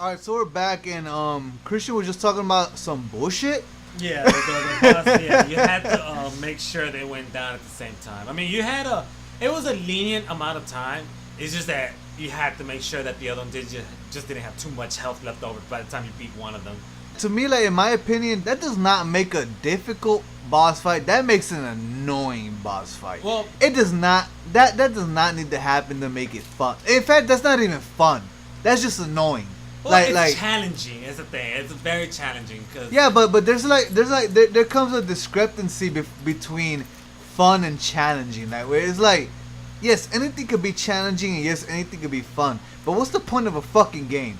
All right, so we're back, and Christian was just talking about some bullshit. Yeah, the boss, yeah, you had to make sure they went down at the same time. I mean, it was a lenient amount of time. It's just that you had to make sure that the other one just didn't have too much health left over by the time you beat one of them. To me, like in my opinion, that does not make a difficult boss fight. That makes an annoying boss fight. Well, it does not. That does not need to happen to make it fun. In fact, that's not even fun. That's just annoying. Well, it's challenging. It's a thing. It's very challenging because yeah, but there comes a discrepancy between fun and challenging. Like where it's like, yes, anything could be challenging and yes, anything could be fun. But what's the point of a fucking game?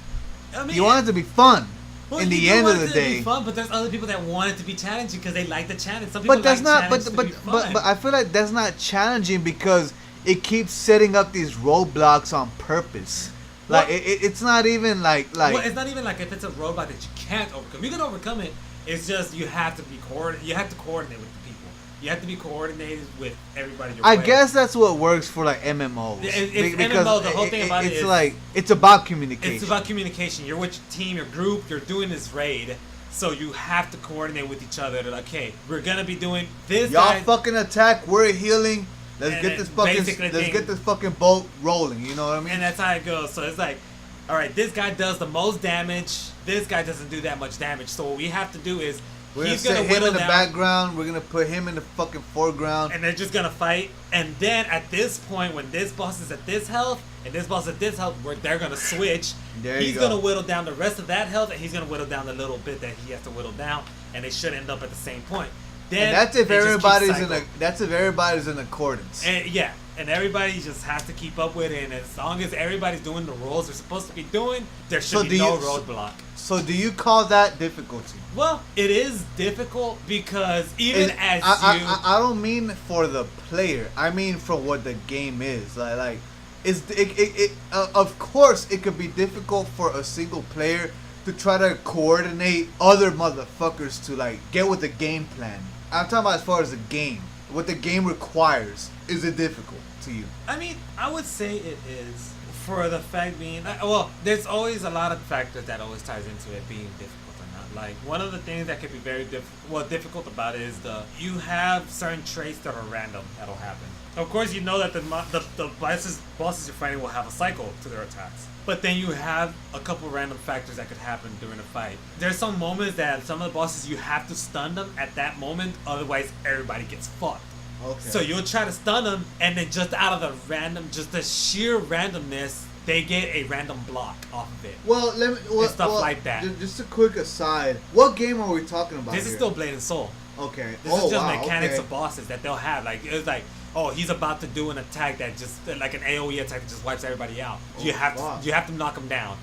I mean, you want it to be fun. Well, in the end of the to day, be fun, but there's other people that want it to be challenging because they like the challenge. Some people but I feel like that's not challenging because it keeps setting up these roadblocks on purpose. Like it's not even like well, it's not even like if it's a roadblock that you can't overcome. You can overcome it. It's just you have to be coordinated. You have to coordinate with the people. You have to be coordinated with everybody. I guess that's what works for like MMOs. It's MMO. The whole thing about it is like it's about communication. It's about communication. You're with your team, your group. You're doing this raid, so you have to coordinate with each other. They're like, okay, we're gonna be doing this. Y'all fucking attack. We're healing. Let's get this fucking boat rolling. You know what I mean? And that's how it goes. So it's like, all right, this guy does the most damage. This guy doesn't do that much damage. So what we have to do is he's gonna set him in the background. We're gonna put him in the fucking foreground, and they're just gonna fight. And then at this point, when this boss is at this health and this boss at this health, where they're gonna switch, he's gonna whittle down the rest of that health, and he's gonna whittle down the little bit that he has to whittle down, and they should end up at the same point. Then and that's if everybody's in accordance. And yeah, and everybody just has to keep up with it. And as long as everybody's doing the roles they're supposed to be doing, there should be no roadblock. So do you call that difficulty? Well, it is difficult because I don't mean for the player. I mean for what the game is. Of course it could be difficult for a single player to try to coordinate other motherfuckers to like get with the game plan. I'm talking about as far as the game. What the game requires. Is it difficult to you? I mean, I would say it is. For the fact being, well, there's always a lot of factors that always ties into it being difficult or not. Like, one of the things that could be very difficult about it is you have certain traits that are random that'll happen. Of course, you know that the bosses you're fighting will have a cycle to their attacks. But then you have a couple random factors that could happen during a fight. There's some moments that some of the bosses you have to stun them at that moment, otherwise everybody gets fucked. Okay. So you'll try to stun them, and then just out of the sheer randomness, they get a random block off of it. Stuff like that. Just a quick aside. What game are we talking about? This is still Blade and Soul. Okay. This is just mechanics of bosses that they'll have. Like it's like, oh, he's about to do an attack that just like an AOE attack that just wipes everybody out. You have to knock him down.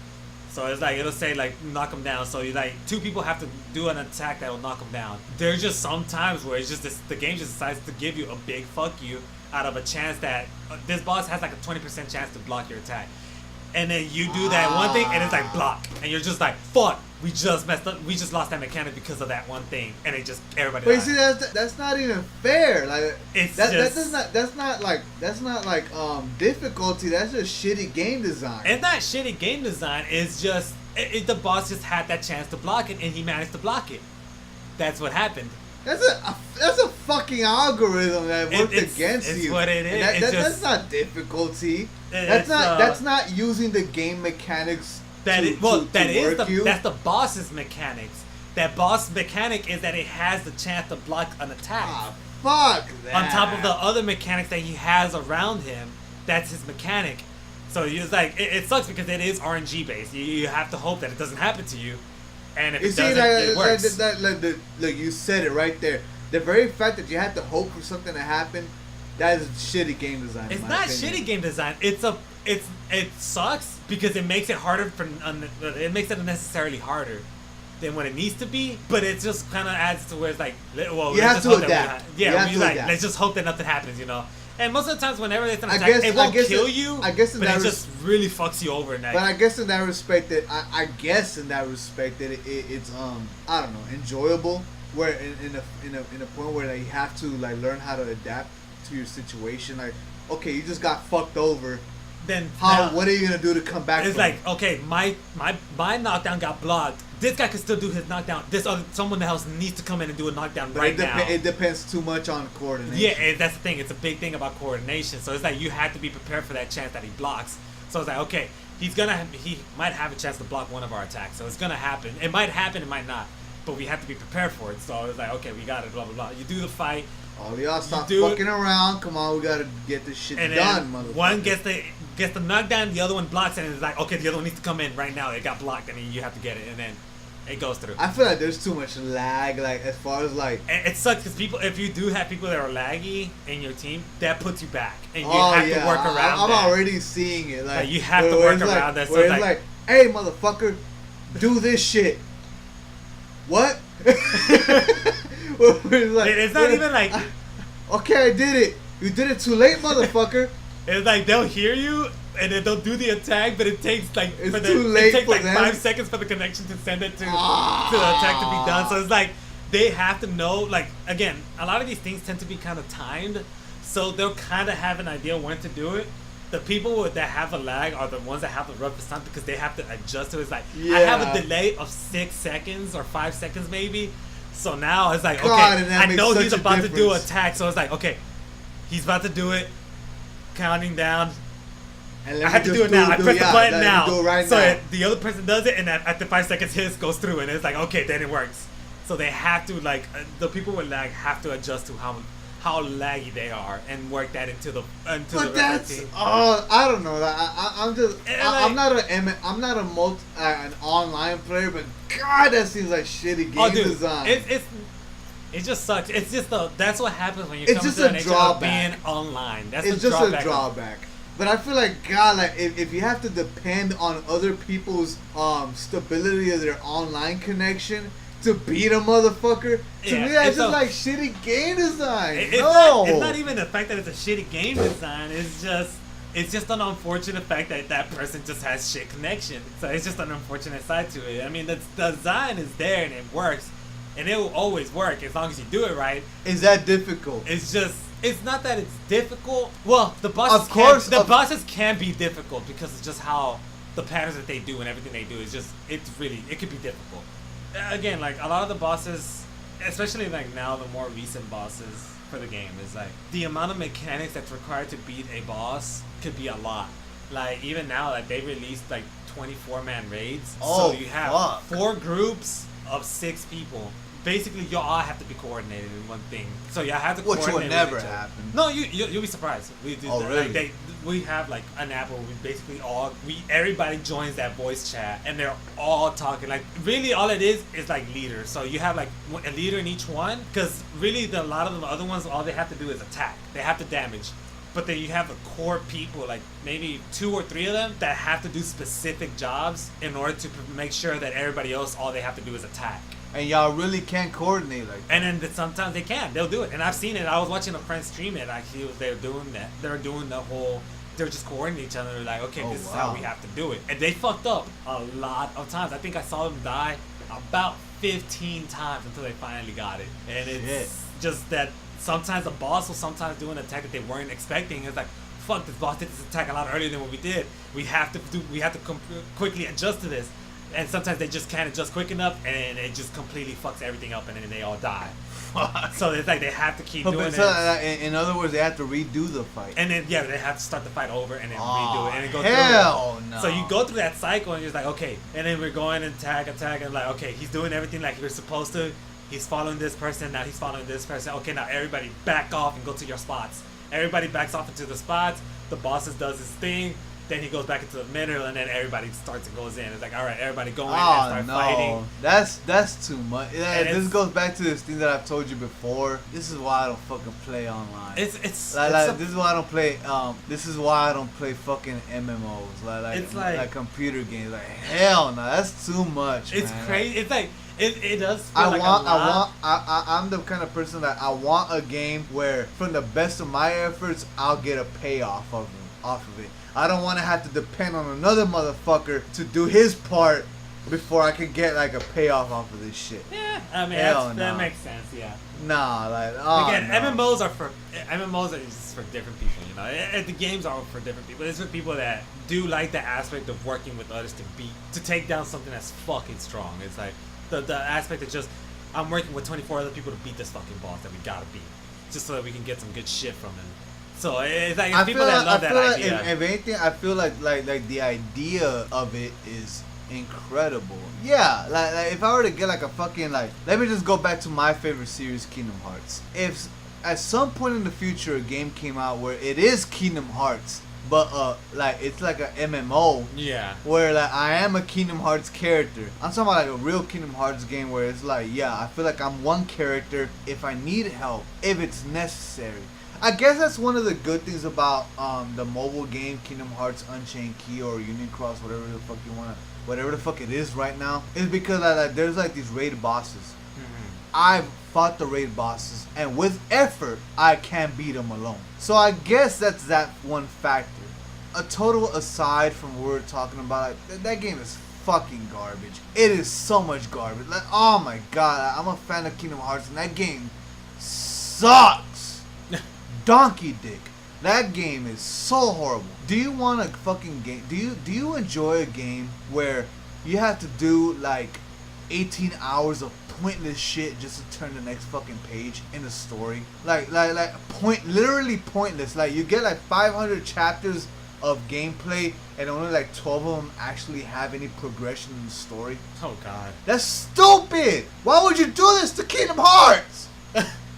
So it's like it'll say like knock him down. So you like two people have to do an attack that will knock him down. There's just some times where it's just the game just decides to give you a big fuck you out of a chance that this boss has like a 20% chance to block your attack. And then you do that one thing and it's like block, and you're just like fuck. We just messed up. We just lost that mechanic because of that one thing, and it just everybody. But you see, that's not even fair. Like that's not like difficulty. That's just shitty game design. It's not shitty game design. It's just the boss just had that chance to block it, and he managed to block it. That's what happened. That's a fucking algorithm that worked against you. It's what it is. That's not difficulty. That's not using the game mechanics. That's the boss's mechanics. That boss mechanic is that it has the chance to block an attack. Ah, fuck that. On top of the other mechanics that he has around him, that's his mechanic. So it's like it sucks because it is RNG based. You have to hope that it doesn't happen to you. And if it doesn't, it works. Like you said it right there. The very fact that you have to hope for something to happen, that is shitty game design. It's not shitty game design. It sucks because it makes it harder it makes it unnecessarily harder than what it needs to be. But it just kind of adds to where it's like, well, you have to adapt. Let's just hope that nothing happens, you know. And most of the times, whenever they attack, it won't kill you. I guess, but it just really fucks you over. But I guess in that respect, it's I don't know, enjoyable. Where in a point where like, you have to like learn how to adapt to your situation. Like, okay, you just got fucked over. then what are you gonna do to come back? It's from like, it? okay, my knockdown got blocked. This guy can still do his knockdown. Someone else needs to come in and do a knockdown right now. It depends too much on coordination. Yeah, that's the thing. It's a big thing about coordination. So it's like you have to be prepared for that chance that he blocks. So it's like, okay, he might have a chance to block one of our attacks. So it's gonna happen. It might happen. It might not. But we have to be prepared for it. So it's like, okay, we got it. Blah blah blah. You do the fight. All y'all stop fucking around. Come on, we gotta get this shit done, motherfucker. One gets the knockdown, the other one blocks it, and it's like, okay, the other one needs to come in right now. It got blocked, and you have to get it, and then it goes through. I feel like there's too much lag, like as far as like. It sucks because if you do have people that are laggy in your team, that puts you back, and you have to work around that. I'm already seeing it. Like you have to work around that. So it's like, hey, motherfucker, do this shit. What? It's not even like. Okay, I did it. You did it too late, motherfucker. It's like they'll hear you and then they'll do the attack, but it takes like too late. It takes for like them. 5 seconds for the connection to send it to the attack to be done. So it's like they have to know. Like again, a lot of these things tend to be kind of timed, so they'll kind of have an idea when to do it. The people that have a lag are the ones that have the roughest time because they have to adjust to it. It's like I have a delay of 6 seconds or 5 seconds maybe. So now it's like, okay, I know he's about to do an attack. So it's like, okay, he's about to do it. Counting down. And I have to do it now. I press the button now. So the other person does it, and after 5 seconds, his goes through, and it's like, okay, then it works. So they have to the people with lag have to adjust to how laggy they are and work that into the But that's I don't know. I'm not an online player, but God, that seems like shitty game design. It just sucks. It's just that's what happens when you come to the nature of being online. It's just a drawback. But I feel like God, like if you have to depend on other people's stability of their online connection to beat a motherfucker, to me that's just like shitty game design. It's not even the fact that it's a shitty game design. It's just an unfortunate fact that that person just has shit connection. So it's just an unfortunate side to it. I mean, the design is there and it works. And it will always work as long as you do it right. Is that difficult? It's not that it's difficult. Well, the bosses can be difficult because it's just how the patterns that they do and everything they do is just, it could be difficult. Again, like a lot of the bosses, especially like now the more recent bosses for the game, is like the amount of mechanics that's required to beat a boss could be a lot. Like even now, like they released like 24-man raids. So you have 4 groups of 6 people. Basically, you all have to be coordinated in one thing. So you have to coordinate. Which will never happen. No, you'll be surprised. We do that. Really? Like we have like an app where we basically everybody joins that voice chat and they're all talking. Like really, all it is like leaders. So you have like a leader in each one. Because really, a lot of the other ones, all they have to do is attack. They have to damage. But then you have the core people, like maybe 2 or 3 of them, that have to do specific jobs in order to make sure that everybody else, all they have to do is attack. And y'all really can't coordinate like that. And then sometimes they can. They'll do it. And I've seen it. I was watching a friend stream it. Actually, they're doing that. They're doing the whole... They're just coordinating each other. They're like, okay, this is how we have to do it. And they fucked up a lot of times. I think I saw them die about 15 times until they finally got it. And it's just that... Sometimes the boss will sometimes do an attack that they weren't expecting. It's like, fuck, this boss did this attack a lot earlier than what we did. We have to quickly adjust to this. And sometimes they just can't adjust quick enough, and it just completely fucks everything up, and then they all die. So it's like they have to keep doing it. In other words, they have to redo the fight. And then they have to start the fight over and then redo it, and then go hell through it. No. So you go through that cycle, and you're just like, okay. And then we're going and attack, and like, okay, he's doing everything like we're supposed to. He's following this person, now he's following this person. Okay, now everybody back off and go to your spots. Everybody backs off into the spots. The boss does his thing. Then he goes back into the middle, and then everybody starts and goes in. It's like, all right, everybody go in and start fighting. That's too much. Yeah, this goes back to this thing that I've told you before. This is why I don't fucking play online. This is why I don't play. This is why I don't play fucking MMOs. Like computer games. Like hell no, that's too much. It's man. crazy. It's like it does. Feel I'm the kind of person that I want a game where, from the best of my efforts, I'll get a payoff off of it. I don't want to have to depend on another motherfucker to do his part before I can get like a payoff off of this shit. Yeah, I mean that makes sense. Yeah. Nah, like again, MMOs are just for different people. You know, the games are for different people. It's for people that do like the aspect of working with others to take down something that's fucking strong. It's like the aspect of just I'm working with 24 other people to beat this fucking boss that we gotta beat, just so that we can get some good shit from him. So it's like it's people that love that idea. Like if anything, I feel like the idea of it is incredible. Yeah, like if I were to get like a fucking like, let me just go back to my favorite series, Kingdom Hearts. If at some point in the future a game came out where it is Kingdom Hearts, but like it's like a MMO, yeah, where like I am a Kingdom Hearts character. I'm talking about like a real Kingdom Hearts game where it's like, yeah, I feel like I'm one character if I need help, if it's necessary. I guess that's one of the good things about the mobile game Kingdom Hearts Unchained Key or Union Cross, whatever the fuck you wanna, whatever the fuck it is right now, is because like there's like these raid bosses. I've fought the raid bosses, and with effort, I can beat them alone. So I guess that's that one factor. A total aside from what we're talking about, like, that game is fucking garbage. It is so much garbage. Like, oh my god, I'm a fan of Kingdom Hearts, and that game sucks. Donkey dick. That game is so horrible. Do you want a fucking game? Do you enjoy a game where you have to do like 18 hours of pointless shit just to turn the next fucking page in the story? Literally pointless. Like you get like 500 chapters of gameplay and only like 12 of them actually have any progression in the story. Oh god. That's stupid. Why would you do this to Kingdom Hearts?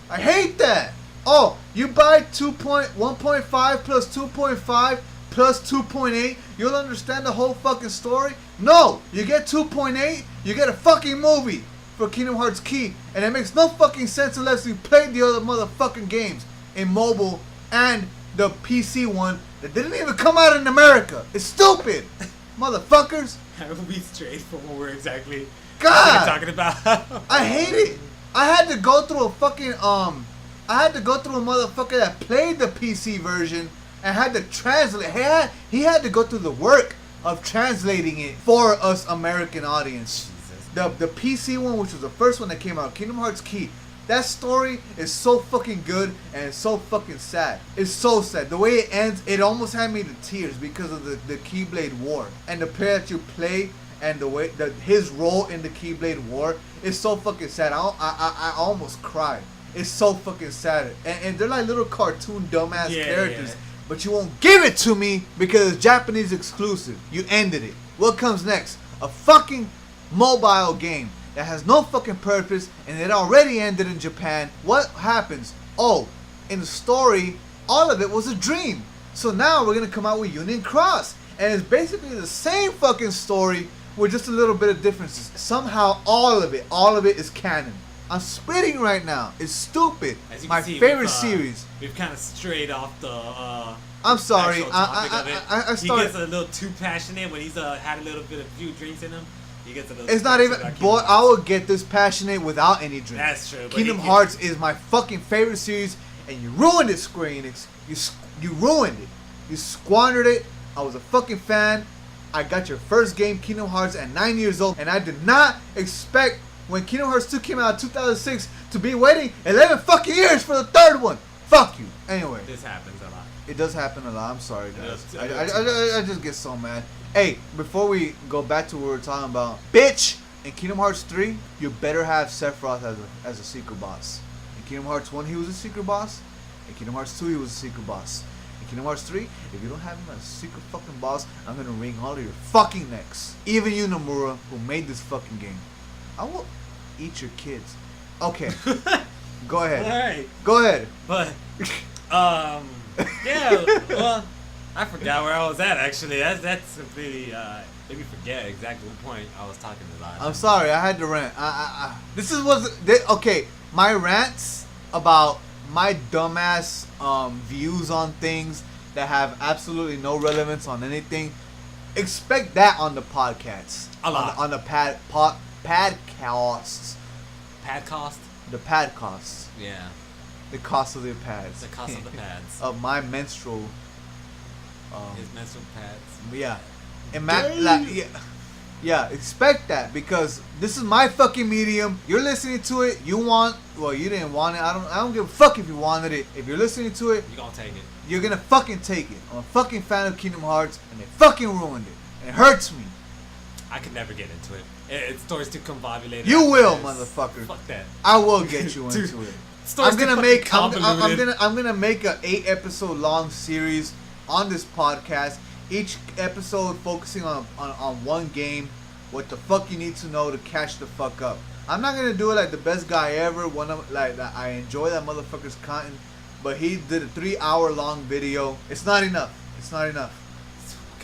I hate that. Oh, you buy 1.5 plus 2.5 plus 2.8, you'll understand the whole fucking story? No, you get 2.8, you get a fucking movie for Kingdom Hearts Key, and it makes no fucking sense unless you played the other motherfucking games in mobile and the PC one that didn't even come out in America. It's stupid, motherfuckers. That would be straight from what we're exactly talking about. I hate it. I had to go through a fucking I had to go through a motherfucker that played the PC version and had to translate. He had to go through the work of translating it for us American audience. The PC one, which was the first one that came out, Kingdom Hearts Key. That story is so fucking good and it's so fucking sad. It's so sad. The way it ends, it almost had me to tears because of the Keyblade War and the player that you play and the way his role in the Keyblade War is so fucking sad. I almost cried. It's so fucking sad. And they're like little cartoon dumbass characters. Yeah. But you won't give it to me because it's Japanese exclusive. You ended it. What comes next? A fucking mobile game that has no fucking purpose and it already ended in Japan. What happens? Oh, in the story, all of it was a dream. So now we're going to come out with Union Cross. And it's basically the same fucking story with just a little bit of differences. Somehow all of it is canon. I'm spitting right now. It's stupid. My favorite series. We've kind of strayed off the. I'm sorry. I started. He gets a little too passionate when he's had a few drinks in him. He gets a little. It's not even. Boy, I will get this passionate without any drink. That's true. Kingdom Hearts is my fucking favorite series, and you ruined it, Square Enix. You ruined it. You squandered it. I was a fucking fan. I got your first game, Kingdom Hearts, at 9 years old, and I did not expect. When Kingdom Hearts 2 came out in 2006 to be waiting 11 fucking years for the third one. Fuck you. Anyway. This happens a lot. It does happen a lot. I'm sorry, guys. I just get so mad. Hey, before we go back to what we were talking about. Bitch! In Kingdom Hearts 3, you better have Sephiroth as a secret boss. In Kingdom Hearts 1, he was a secret boss. In Kingdom Hearts 2, he was a secret boss. In Kingdom Hearts 3, if you don't have him as a secret fucking boss, I'm gonna wring all of your fucking necks. Even you, Nomura, who made this fucking game. I will eat your kids. Okay. Go ahead. Alright. Go ahead. But, yeah, well, I forgot where I was at, actually. That's really, made me forget exactly what point I was talking about. I'm sorry, I had to rant. Okay, my rants about my dumbass views on things that have absolutely no relevance on anything. Expect that on the podcast. A lot. On the padcasts. Padcast? The padcasts. Yeah. The cost of the pads. The cost of the pads. Of my menstrual. His menstrual pads. Yeah. Yeah, expect that because this is my fucking medium. You're listening to it. You didn't want it. I don't give a fuck if you wanted it. If you're listening to it, You're gonna take it. you're gonna fucking take it. I'm a fucking fan of Kingdom Hearts, and they fucking ruined it. And it hurts me. I could never get into it. It's story's too convoluted. You will, motherfucker. Fuck that. I will get you Dude, into it. story's I'm gonna too make. fucking convoluted. I'm gonna make a 8-episode long series on this podcast. Each episode focusing on one game. What the fuck you need to know to catch the fuck up. I'm not gonna do it like the best guy ever. I enjoy that motherfucker's content, but he did a 3-hour long video. It's not enough. It's not enough.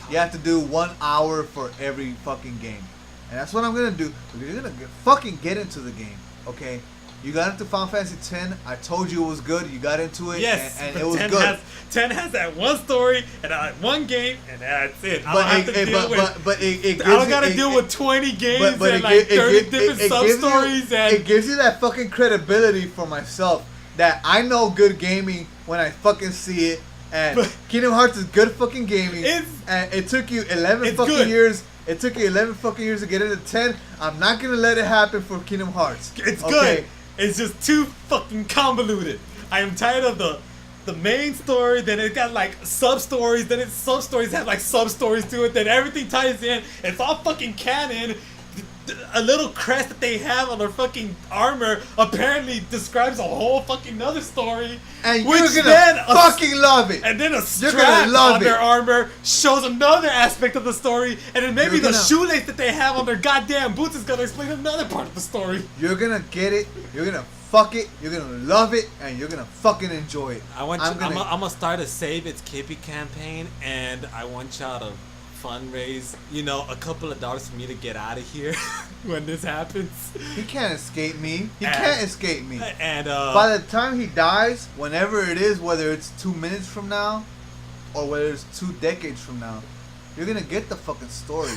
You have to do 1 hour for every fucking game, and that's what I'm gonna do. Because you're gonna fucking get into the game, okay? You got into Final Fantasy X. I told you it was good. You got into it, Yes, and but it was 10 good. 10 has that one story and one game, and that's it. I don't have to deal with. It I don't gotta deal with 20 games and like 30 different sub stories. It gives you that fucking credibility for myself that I know good gaming when I fucking see it. And Kingdom Hearts is good fucking gaming. And it took you 11 fucking good. years. It took you 11 fucking years to get into 10. I'm not gonna let it happen for Kingdom Hearts. It's okay? good. It's just too fucking convoluted. I am tired of the main story, then it got like sub stories, then its sub stories have like sub stories to it, then everything ties in. It's all fucking canon. A little crest that they have on their fucking armor apparently describes a whole fucking other story. And you're gonna fucking love it. And then a strap on their armor shows another aspect of the story. And then maybe the shoelace that they have on their goddamn boots is gonna explain another part of the story. You're gonna get it. You're gonna fuck it. You're gonna love it. And you're gonna fucking enjoy it. I'm gonna start a Save It's Kippy campaign. And I want y'all to fundraise, a couple of dollars for me to get out of here when this happens. He can't escape me. He can't escape me. And by the time he dies, whenever it is, whether it's 2 minutes from now or whether it's 2 decades from now, you're gonna get the fucking story.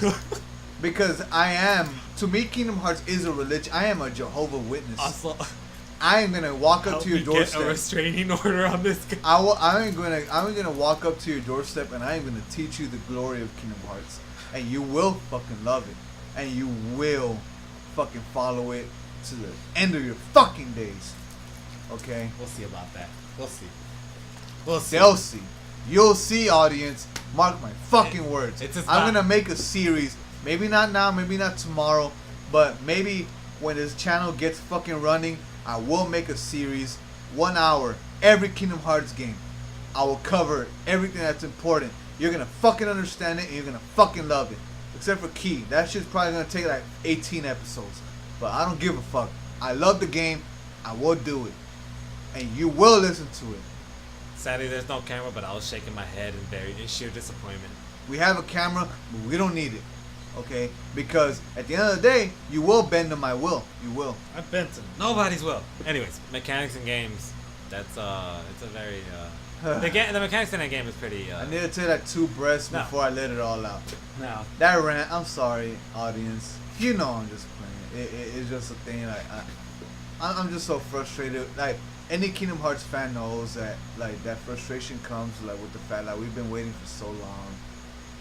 Because to me, Kingdom Hearts is a religion. I am a Jehovah Witness. Also, I am gonna walk up to your doorstep. Get a restraining order on this guy. I'm gonna walk up to your doorstep and I am gonna teach you the glory of Kingdom Hearts, and you will fucking love it, and you will fucking follow it to the end of your fucking days. Okay? We'll see about that. We'll see. We'll see. They'll see. You'll see, audience. Mark my fucking words. I'm gonna make a series. Maybe not now. Maybe not tomorrow. But maybe when this channel gets fucking running, I will make a series, 1 hour, every Kingdom Hearts game. I will cover everything that's important. You're gonna fucking understand it and you're gonna fucking love it. Except for Key. That shit's probably gonna take like 18 episodes. But I don't give a fuck. I love the game. I will do it. And you will listen to it. Sadly, there's no camera, but I was shaking my head in sheer disappointment. We have a camera, but we don't need it. Okay? Because at the end of the day, you will bend to my will. You will. I've bent to nobody's will. Anyways, mechanics in games. That's it's a very the mechanics in that game is pretty. I need to take like 2 breaths before I let it all out. No. That rant. I'm sorry, audience. You know I'm just playing. It's just a thing. Like I'm just so frustrated. Like any Kingdom Hearts fan knows that like that frustration comes like with the fact that we've been waiting for so long.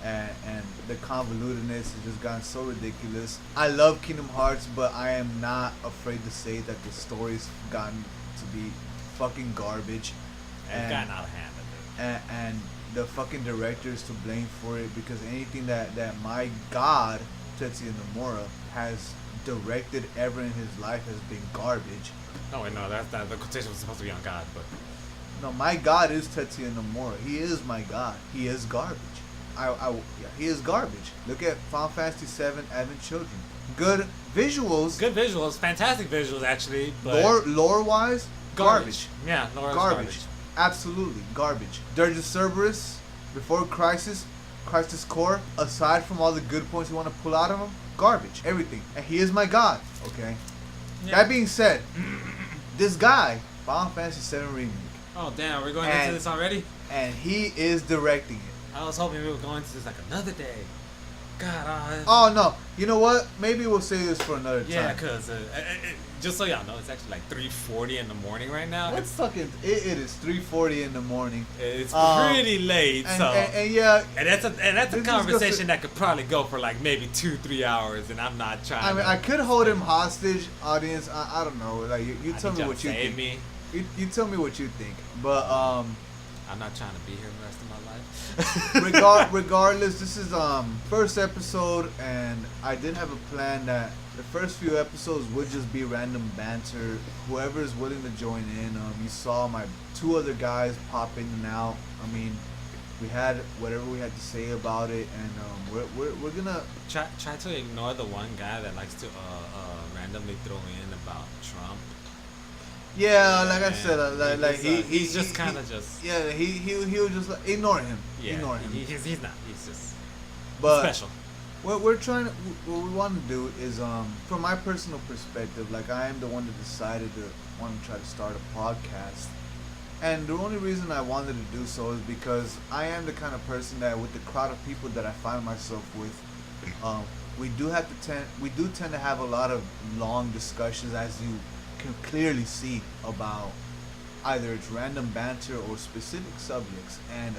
And the convolutedness has just gotten so ridiculous. I love Kingdom Hearts, but I am not afraid to say that the story's gotten to be fucking garbage. It's gotten out of hand. And the fucking director is to blame for it because anything that my god, Tetsuya Nomura, has directed ever in his life has been garbage. Oh wait, no, that's not, the quotation was supposed to be on God, but... No, my god is Tetsuya Nomura. He is my god. He is garbage. He is garbage. Look at Final Fantasy VII Advent Children. Good visuals. Good visuals. Fantastic visuals, actually. But lore-wise, garbage. Yeah, lore garbage. Absolutely, garbage. Dirge Cerberus, before Crisis Core, aside from all the good points you want to pull out of him, garbage. Everything. And he is my god. Okay? Yeah. That being said, this guy, Final Fantasy VII Remake. Oh, damn. We're going into this already? And he is directing it. I was hoping we were going to this like another day. God. Oh no! You know what? Maybe we'll save this for another time. Yeah, cause just so y'all know, it's actually like 3:40 in the morning right now. It's fucking. It is 3:40 in the morning. It's pretty late, and yeah, and that's a conversation that could probably go for like maybe 2-3 hours, and I'm not trying. I mean, I could hold him hostage, audience. I don't know. Like you tell me what you think. Me. You tell me what you think. But I'm not trying to be here the rest of my life. Regardless, this is first episode, and I did have a plan that the first few episodes would just be random banter. Whoever is willing to join in. You saw my 2 other guys pop in and out. I mean, we had whatever we had to say about it, and we're gonna try to ignore the one guy that likes to randomly throw in about Trump. Yeah, like I said, like he's just kind of just. Yeah, he'll just ignore him. Yeah, ignore him. He's not. He's just. But special. What we want to do is, from my personal perspective, like I am the one that decided to want to try to start a podcast, and the only reason I wanted to do so is because I am the kind of person that, with the crowd of people that I find myself with, we do tend to have a lot of long discussions, as you can clearly see, about either it's random banter or specific subjects, and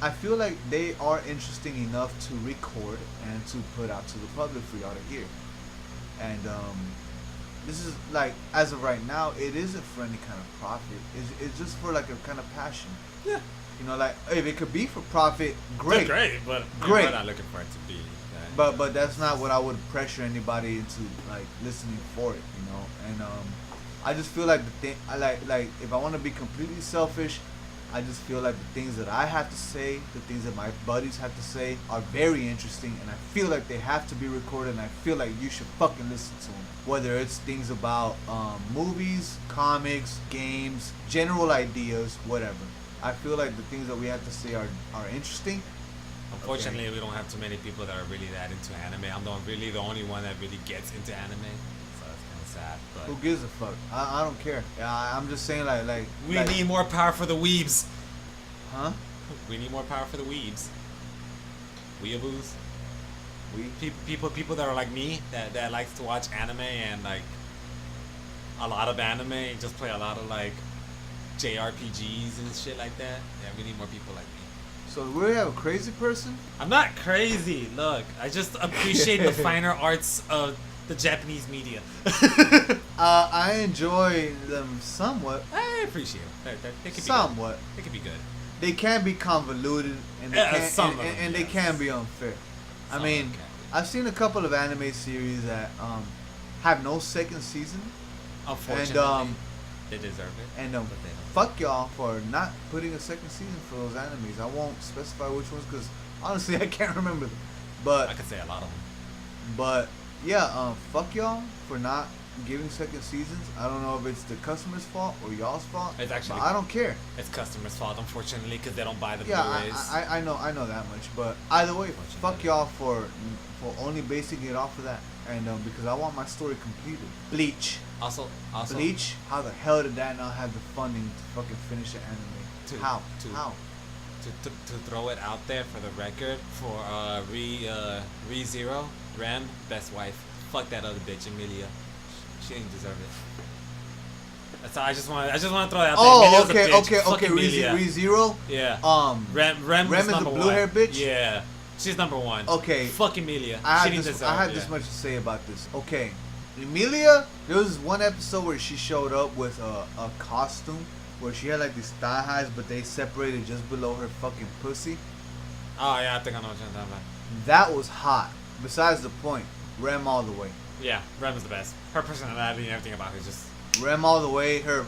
I feel like they are interesting enough to record and to put out to the public for y'all to hear. And this is like, as of right now, it isn't for any kind of profit. It's just for like a kind of passion. Yeah. You know, like if it could be for profit, great. But great. We're not looking for it to be. But that's not what I would pressure anybody into, like, listening for it, you know. And I just feel like the thing, like if I want to be completely selfish, I just feel like the things that I have to say, the things that my buddies have to say, are very interesting, and I feel like they have to be recorded, and I feel like you should fucking listen to them. Whether it's things about movies, comics, games, general ideas, whatever. I feel like the things that we have to say are interesting. Unfortunately, we don't have too many people that are really that into anime. I'm really the only one that really gets into anime. Sad, but who gives a fuck? I don't care. I'm just saying, like we need more power for the weebs. Huh? We need more power for the weebs. Weeaboos. People that are like me, that likes to watch anime and like a lot of anime and just play a lot of like JRPGs and shit like that. Yeah, we need more people like me. So we have a crazy person? I'm not crazy. Look, I just appreciate the finer arts of the Japanese media. I enjoy them somewhat. I appreciate them. They can somewhat. They can be good. They can be convoluted, and they can be unfair. I mean, I've seen a couple of anime series that have no second season. Unfortunately, and they deserve it. And fuck y'all for not putting a second season for those animes. I won't specify which ones because honestly I can't remember them. But I could say a lot of them. But yeah, fuck y'all for not giving second seasons. I don't know if it's the customer's fault or y'all's fault. It's actually, I don't care. It's customer's fault, unfortunately, because they don't buy the Blu-rays. I know that much. But either way, fuck y'all for only basing it off of that. And because I want my story completed. Bleach. Also, Bleach. How the hell did that not have the funding to fucking finish the anime? How? To throw it out there for the record, for ReZero, Rem, best wife. Fuck that other bitch, Emilia. She didn't deserve it. That's all. I just want to throw that out there. Oh, okay. ReZero. Yeah. Rem is the blue hair bitch. Yeah. She's number one. Okay. Fuck Emilia. I had this much to say about this. Okay. Emilia, there was one episode where she showed up with a costume where she had like these thigh highs, but they separated just below her fucking pussy. Oh, yeah, I think I know what you're talking about. That was hot. Besides the point, Rem all the way. Yeah, Rem is the best. Her personality and everything about her is just... Rem all the way. Her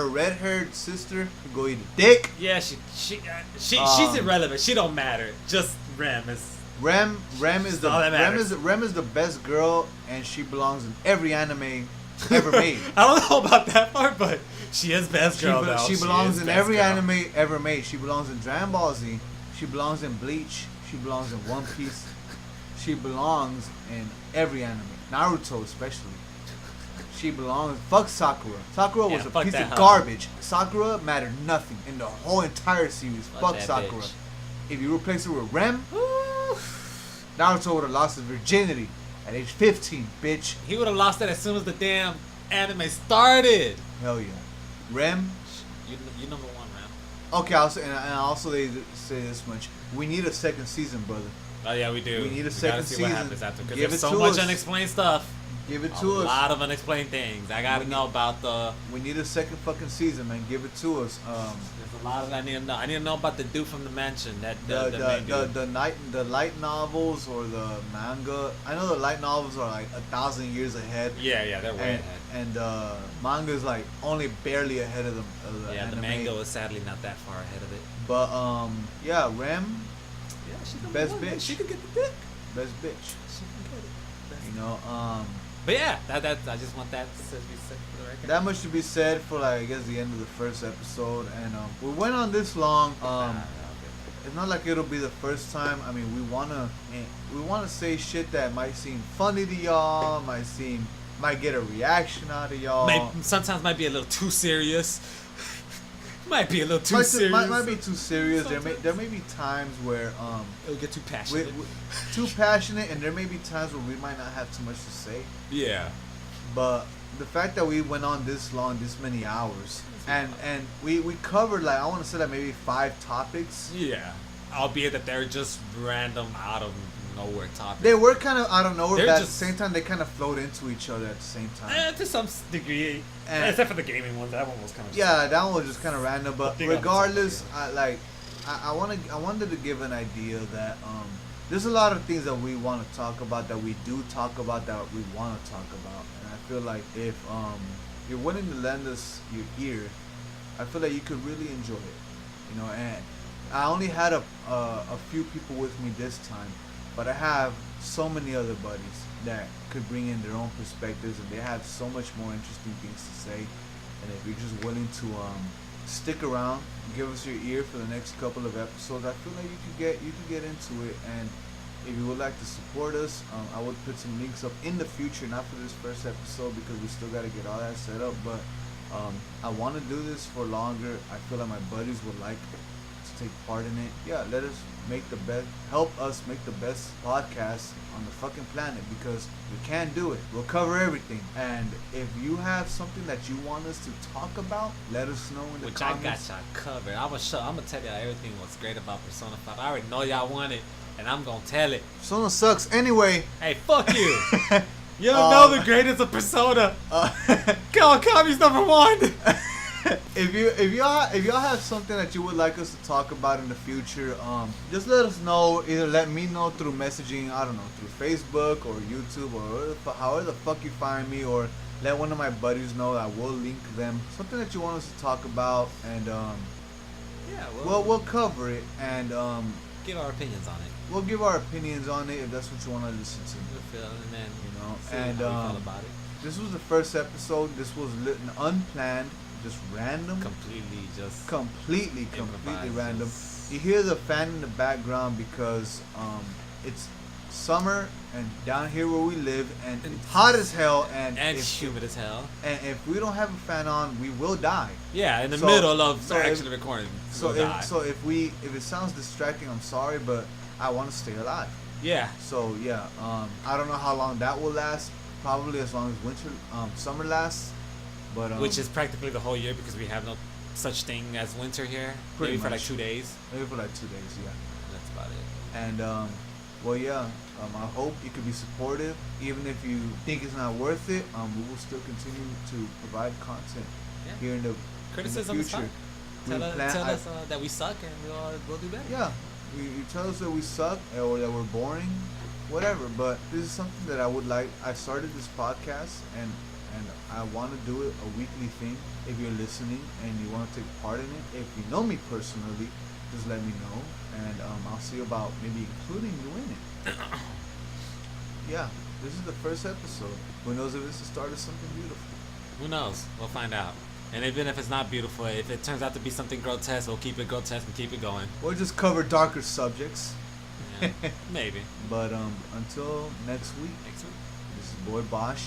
red-haired sister could go eat a dick. Yeah, she's irrelevant. She don't matter. Just Rem is... Rem is the best girl, and she belongs in every anime ever made. I don't know about that part, but she is best girl though. She belongs in every anime ever made. She belongs in Dragon Ball Z. She belongs in Bleach. She belongs in One Piece. She belongs in every anime. Naruto especially. She belongs. Fuck Sakura. Sakura was a piece of garbage. Sakura mattered nothing in the whole entire series. Fuck Sakura. Bitch. If you replace her with Rem, Naruto would have lost his virginity at age 15, bitch. He would have lost it as soon as the damn anime started. Hell yeah. Rem. You number one, man. Okay, and also they say this much. We need a second season, brother. Oh yeah, we do. We need a gotta second see season. what happens after, because Give there's it so to much us. unexplained stuff. Give it to us. A lot of unexplained things. I gotta know about the. We need a second fucking season, man. Give it to us. There's a lot of I need to know. I need to know about the dude from the mansion. That the light novels or the manga. I know the light novels are like 1,000 years ahead. Yeah, they're way ahead. And manga is like only barely ahead of the yeah, anime. the manga is sadly not that far ahead of it. But yeah, Rem. Yeah, she's the best one, bitch. Man. She could get the dick. Best bitch. She can get it. You know, But yeah, that I just want that to be said for the record. that much to be said for like I guess the end of the first episode, and we went on this long. It's not like it'll be the first time. I mean, we wanna say shit that might seem funny to y'all, might get a reaction out of y'all. Sometimes might be a little too serious. Might be a little too serious. Might be too serious. There may be times where it'll get too passionate. Too passionate, and there may be times where we might not have too much to say. Yeah. But the fact that we went on this long, this many hours, and we covered like I want to say like maybe 5 topics. Yeah. Albeit that they're just random out of nowhere topics. They were kind of out of nowhere, but at the just, same time they kind of flowed into each other at the same time. To some degree. Except for the gaming one, that one was kind of. Yeah, that one was just kind of random. But regardless, I wanted to give an idea that there's a lot of things that we want to talk about, that we do talk about, that we want to talk about, and I feel like if you're willing to lend us your ear, I feel like you could really enjoy it, you know. And I only had a few people with me this time, but I have so many other buddies that could bring in their own perspectives, and they have so much more interesting things to say. And if you're just willing to stick around, give us your ear for the next couple of episodes, I feel like you could get into it. And if you would like to support us, I would put some links up in the future, not for this first episode because we still got to get all that set up, but I want to do this for longer. I feel like my buddies would like to take part in it. Yeah, help us make the best podcast on the fucking planet, because we can do it. We'll cover everything. And if you have something that you want us to talk about, let us know in the comments. Which I got y'all covered. I'm gonna tell y'all everything what's great about Persona 5. I already know y'all want it, and I'm gonna tell it. Persona sucks anyway. Hey, fuck you. You don't know the greatest of Persona. Kawakami's number 1. If y'all have something that you would like us to talk about in the future, just let us know. Either let me know through messaging, I don't know, through Facebook or YouTube or however the fuck you find me, or let one of my buddies know. I will link them. Something that you want us to talk about, and yeah, we'll cover it, and give our opinions on it. We'll give our opinions on it if that's what you want to listen to. And then, you know, see and how we feel about it. This was the first episode. This was unplanned. Just random. Completely random. You hear the fan in the background because it's summer, and down here where we live, and it's hot as hell, and humid as hell. And if we don't have a fan on, we will die. Yeah, in the middle of actually recording. So if it sounds distracting, I'm sorry, but I want to stay alive. Yeah. So yeah, I don't know how long that will last. Probably as long as summer lasts. But, which is practically the whole year, because we have no such thing as winter here. Maybe for like 2 days. Maybe for like 2 days, yeah. That's about it. And well, yeah. I hope you can be supportive, even if you think it's not worth it. We will still continue to provide content here in the criticism in the future. Tell us that we suck, and we'll do better. Yeah, you tell us that we suck or that we're boring, whatever. But this is something that I would like. I started this podcast, and I want to do it a weekly thing. If you're listening and you want to take part in it, if you know me personally, just let me know, and I'll see about maybe including you in it. Yeah, this is the first episode. Who knows if it's the start of something beautiful? Who knows? We'll find out. And even if it's not beautiful, if it turns out to be something grotesque, we'll keep it grotesque and keep it going. We'll just cover darker subjects. Yeah, maybe. But until next week. This is Boy Bosch.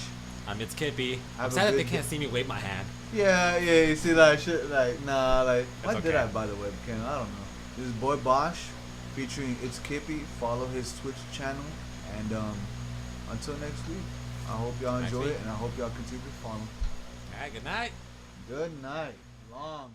It's Kippy. I'm sad that they can't see me wave my hand. Yeah, you see that shit, what did I, by the webcam? I don't know. This is Boy Bosch. featuring It's Kippy. Follow his Twitch channel. And until next week, I hope y'all enjoy it, and I hope y'all continue to follow. Alright, good night. Good night. Long.